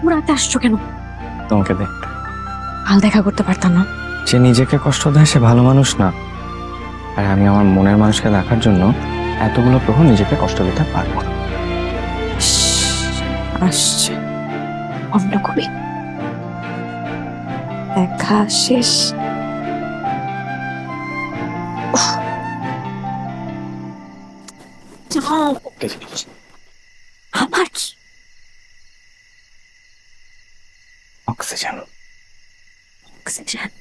রাতে আসছো কেন? তোমাকে দেখতে। কাল দেখা করতে পারতাম না? যে নিজেকে কষ্ট দেয় সে ভালো মানুষ না। আর আমি আমার মনের মানুষকে দেখার জন্য এতগুলো প্রহর নিজেকে কষ্ট দিতে পারবো না। আসছে অন্য কবি। দেখা শেষ। যাও। আমার কি? অক্সিজেন। অক্সিজেন।